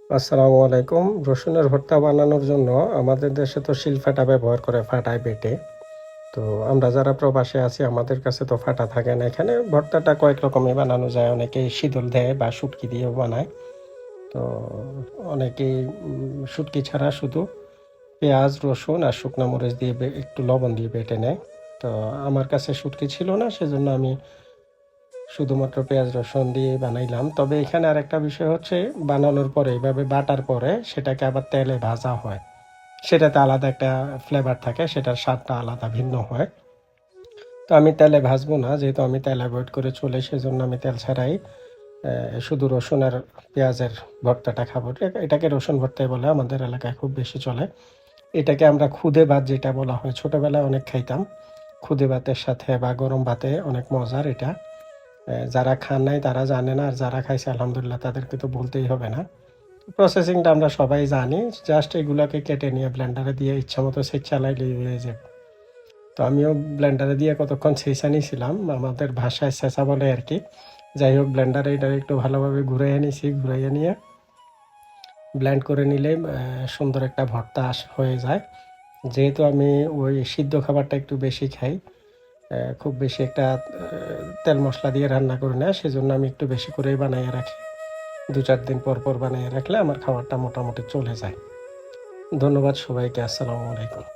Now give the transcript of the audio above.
আসসালামু আলাইকুম। রসুনের ভর্তা বানানোর জন্য আমাদের দেশে তো শিলফাটা ব্যবহার করে ফাটায় বেটে। তো আমরা যারা প্রবাসে আছি আমাদের কাছে তো ফাটা থাকে না। এখানে ভর্তাটা কয়েক রকমই বানানো যায়। অনেকেই শীতল দেয় বা শুটকি দিয়েও বানায়। তো অনেকেই শুটকি ছাড়া শুধু পেঁয়াজ, রসুন আর শুকনো মরিচ দিয়ে একটু লবণ দিয়ে বেটে নেয়। তো আমার কাছে শুটকি ছিল না, সেজন্য আমি শুধুমাত্র পেঁয়াজ রসুন দিয়ে বানাইলাম। তবে এখানে আরেকটা বিষয় হচ্ছে, বানানোর পরে এইভাবে বাটার পরে সেটাকে আবার তেলে ভাজা হয়। সেটাতে আলাদা একটা ফ্লেভার থাকে, সেটার স্বাদটা আলাদা ভিন্ন হয়। তো আমি তেলে ভাজবো না, যেহেতু আমি তেল অ্যাভয়েড করে চলে, সেজন্য আমি তেল ছাড়াই শুধু রসুন আর পেঁয়াজের ভর্তাটা খাবো। এটাকে রসুন ভর্তাই বলে, আমাদের এলাকায় খুব বেশি চলে। এটাকে আমরা খুদে ভাত যেটা বলা হয়, ছোটোবেলায় অনেক খাইতাম। খুদে ভাতের সাথে বা গরম ভাতে অনেক মজার এটা। যারা খান নাই তারা জানে না, আর যারা খাইছে আলহামদুলিল্লাহ তাদেরকে তো বলতেই হবে না। প্রসেসিংটা আমরা সবাই জানি। জাস্ট এগুলোকে কেটে নিয়ে ব্লেন্ডারে দিয়ে ইচ্ছা মতো চালাইলেই হয়ে যাবে। তো আমিও ব্লেন্ডারে দিয়ে কতক্ষণ ছেঁচা নিয়েছিলাম, আমাদের ভাষায় ছেঁচা বলে আর কি। যাই হোক, ব্লেন্ডারে এটা একটু ভালোভাবে ঘুরাইয়ে নিয়েছি, ঘুরাইয়ে নিয়ে ব্লেন্ড করে নিলে সুন্দর একটা ভর্তা হয়ে যায়। যেহেতু আমি ওই সিদ্ধ খাবারটা একটু বেশি খাই, খুব বেশি একটা তেল মশলা দিয়ে রান্না করি না, সেজন্য আমি একটু বেশি করেই বানাইয়ে রাখি। ২-৪ দিন পর পর বানিয়ে রাখলে আমার খাবারটা মোটামুটি চলে যায়। ধন্যবাদ সবাইকে। আসসালামু আলাইকুম।